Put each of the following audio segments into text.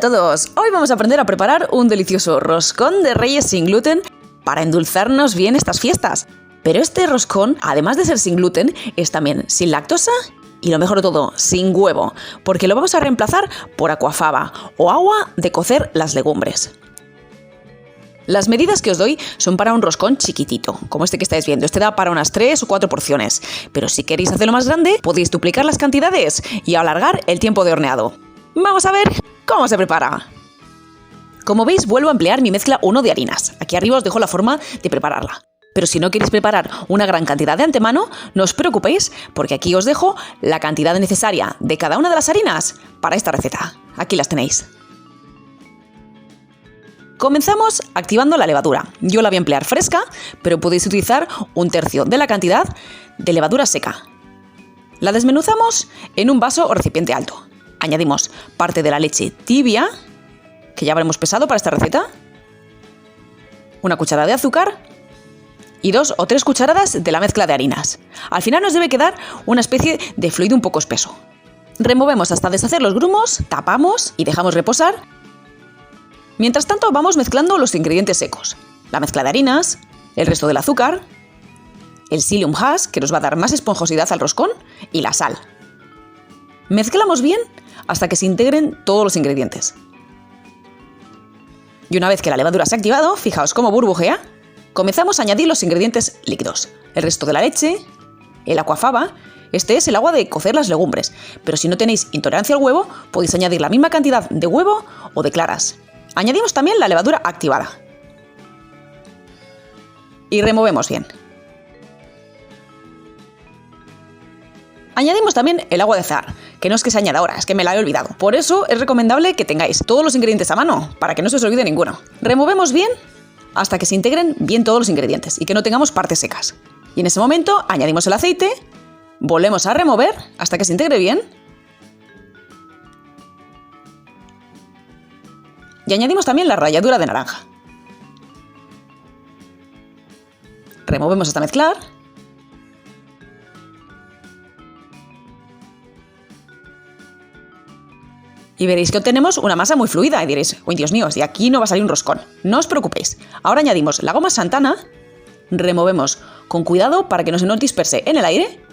todos, hoy vamos a aprender a preparar un delicioso roscón de Reyes sin gluten para endulzarnos bien estas fiestas. Pero este roscón, además de ser sin gluten, es también sin lactosa y lo mejor de todo, sin huevo, porque lo vamos a reemplazar por aquafaba o agua de cocer las legumbres. Las medidas que os doy son para un roscón chiquitito, como este que estáis viendo. Este da para unas 3 o 4 porciones, pero si queréis hacerlo más grande, podéis duplicar las cantidades y alargar el tiempo de horneado. Vamos a ver cómo se prepara. Como veis, vuelvo a emplear mi mezcla 1 de harinas. Aquí arriba os dejo la forma de prepararla. Pero si no queréis preparar una gran cantidad de antemano, no os preocupéis, porque aquí os dejo la cantidad necesaria de cada una de las harinas para esta receta. Aquí las tenéis. Comenzamos activando la levadura. Yo la voy a emplear fresca, pero podéis utilizar 1/3 de la cantidad de levadura seca. La desmenuzamos en un vaso o recipiente alto. Añadimos parte de la leche tibia, que ya habremos pesado para esta receta, una cucharada de azúcar y 2 o 3 cucharadas de la mezcla de harinas. Al final nos debe quedar una especie de fluido un poco espeso. Removemos hasta deshacer los grumos, tapamos y dejamos reposar. Mientras tanto vamos mezclando los ingredientes secos, la mezcla de harinas, el resto del azúcar, el psyllium husk, que nos va a dar más esponjosidad al roscón, y la sal. Mezclamos bien hasta que se integren todos los ingredientes. Y una vez que la levadura se ha activado, fijaos cómo burbujea, comenzamos a añadir los ingredientes líquidos, el resto de la leche, el aquafaba. Este es el agua de cocer las legumbres, pero si no tenéis intolerancia al huevo, podéis añadir la misma cantidad de huevo o de claras. Añadimos también la levadura activada. Y removemos bien. Añadimos también el agua de azahar, que no es que se añada ahora, es que me la he olvidado. Por eso es recomendable que tengáis todos los ingredientes a mano, para que no se os olvide ninguno. Removemos bien hasta que se integren bien todos los ingredientes y que no tengamos partes secas. Y en ese momento añadimos el aceite, volvemos a remover hasta que se integre bien. Y añadimos también la ralladura de naranja. Removemos hasta mezclar. Y veréis que obtenemos una masa muy fluida y diréis, ¡uy, Dios mío! De aquí no va a salir un roscón. No os preocupéis. Ahora añadimos la goma Santana, removemos con cuidado para que no se nos disperse en el aire.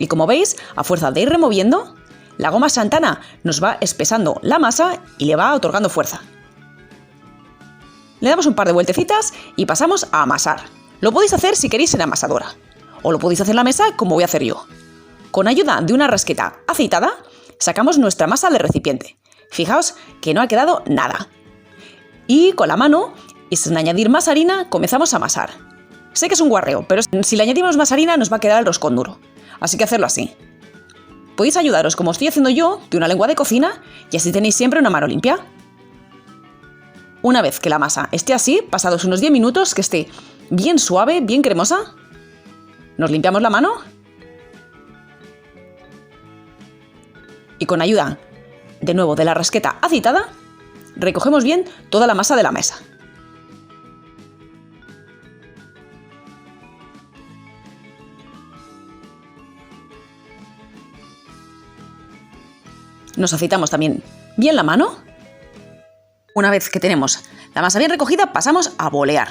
Y como veis, a fuerza de ir removiendo, la goma Santana nos va espesando la masa y le va otorgando fuerza. Le damos un par de vueltecitas y pasamos a amasar. Lo podéis hacer si queréis en amasadora, o lo podéis hacer en la mesa como voy a hacer yo. Con ayuda de una rasqueta aceitada, sacamos nuestra masa del recipiente. Fijaos que no ha quedado nada. Y con la mano, y sin añadir más harina, comenzamos a amasar. Sé que es un guarreo, pero si le añadimos más harina nos va a quedar el roscón duro. Así que hacerlo así. Podéis ayudaros, como estoy haciendo yo, de una lengua de cocina, y así tenéis siempre una mano limpia. Una vez que la masa esté así, pasados unos 10 minutos, que esté bien suave, bien cremosa, nos limpiamos la mano y con ayuda, de nuevo, de la rasqueta aceitada, recogemos bien toda la masa de la mesa. Nos aceitamos también bien la mano. Una vez que tenemos la masa bien recogida, pasamos a bolear.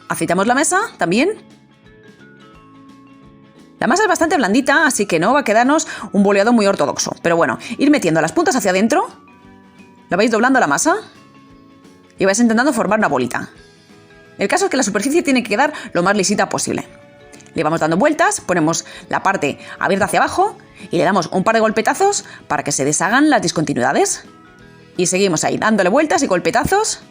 Aceitamos la mesa también. La masa es bastante blandita, así que no va a quedarnos un boleado muy ortodoxo. Pero bueno, ir metiendo las puntas hacia adentro, la vais doblando la masa y vais intentando formar una bolita. El caso es que la superficie tiene que quedar lo más lisita posible. Le vamos dando vueltas, ponemos la parte abierta hacia abajo y le damos un par de golpetazos para que se deshagan las discontinuidades. Y seguimos ahí, dándole vueltas y golpetazos.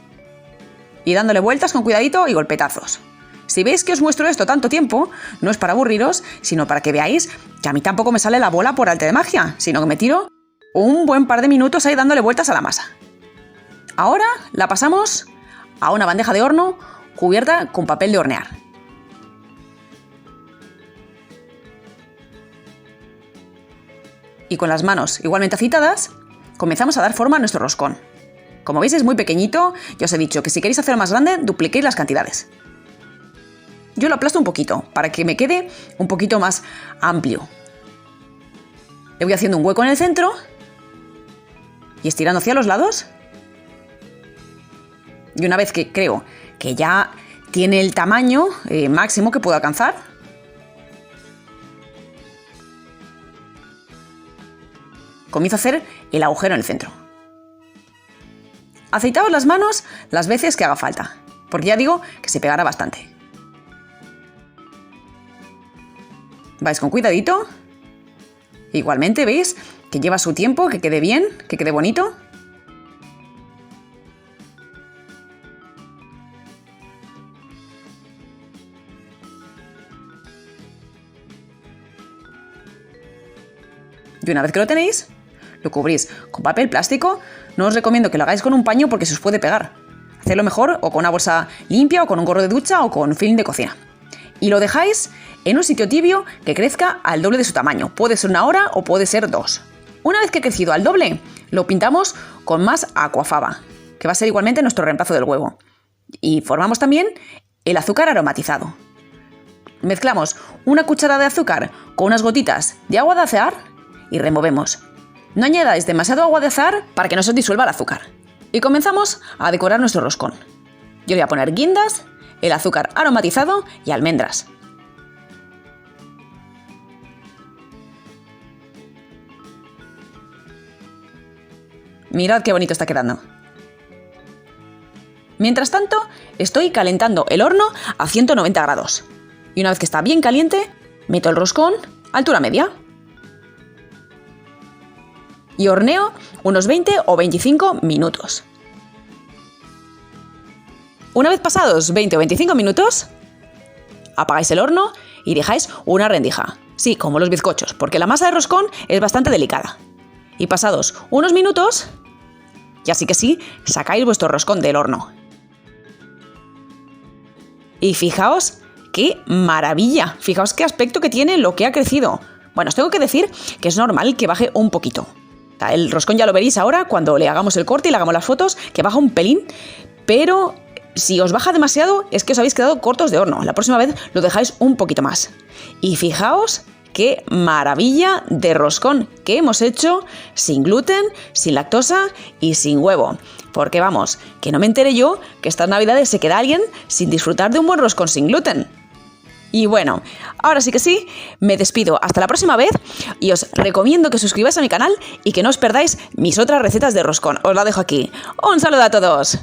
Y dándole vueltas con cuidadito y golpetazos. Si veis que os muestro esto tanto tiempo, no es para aburriros, sino para que veáis que a mí tampoco me sale la bola por arte de magia, sino que me tiro un buen par de minutos ahí dándole vueltas a la masa. Ahora la pasamos a una bandeja de horno cubierta con papel de hornear. Y con las manos igualmente aceitadas, comenzamos a dar forma a nuestro roscón. Como veis es muy pequeñito, ya os he dicho que si queréis hacerlo más grande, dupliquéis las cantidades. Yo lo aplasto un poquito, para que me quede un poquito más amplio. Le voy haciendo un hueco en el centro y estirando hacia los lados. Y una vez que creo que ya tiene el tamaño máximo que puedo alcanzar, comienzo a hacer el agujero en el centro. Aceitaos las manos las veces que haga falta, porque ya digo que se pegará bastante. Vais con cuidadito. Igualmente, ¿veis? Que lleva su tiempo, que quede bien, que quede bonito. Y una vez que lo tenéis, lo cubrís con papel plástico. No os recomiendo que lo hagáis con un paño porque se os puede pegar. Hacedlo mejor o con una bolsa limpia o con un gorro de ducha o con film de cocina. Y lo dejáis en un sitio tibio que crezca al doble de su tamaño. Puede ser 1 hora o puede ser 2. Una vez que ha crecido al doble, lo pintamos con más aquafaba, que va a ser igualmente nuestro reemplazo del huevo. Y formamos también el azúcar aromatizado. Mezclamos una cucharada de azúcar con unas gotitas de agua de azahar y removemos. No añadáis demasiado agua de azahar para que no se os disuelva el azúcar. Y comenzamos a decorar nuestro roscón. Yo voy a poner guindas, el azúcar aromatizado y almendras. Mirad qué bonito está quedando. Mientras tanto, estoy calentando el horno a 190 grados. Y una vez que está bien caliente, meto el roscón a altura media. Y horneo unos 20 o 25 minutos. Una vez pasados 20 o 25 minutos, apagáis el horno y dejáis una rendija. Sí, como los bizcochos, porque la masa de roscón es bastante delicada. Y pasados unos minutos, ya sí que sí, sacáis vuestro roscón del horno. Y fijaos qué maravilla, fijaos qué aspecto que tiene lo que ha crecido. Bueno, os tengo que decir que es normal que baje un poquito. El roscón ya lo veréis ahora cuando le hagamos el corte y le hagamos las fotos, que baja un pelín, pero si os baja demasiado es que os habéis quedado cortos de horno. La próxima vez lo dejáis un poquito más. Y fijaos qué maravilla de roscón que hemos hecho sin gluten, sin lactosa y sin huevo. Porque vamos, que no me entere yo que estas navidades se queda alguien sin disfrutar de un buen roscón sin gluten. Y bueno, ahora sí que sí, me despido hasta la próxima vez y os recomiendo que suscribáis a mi canal y que no os perdáis mis otras recetas de roscón. Os la dejo aquí. ¡Un saludo a todos!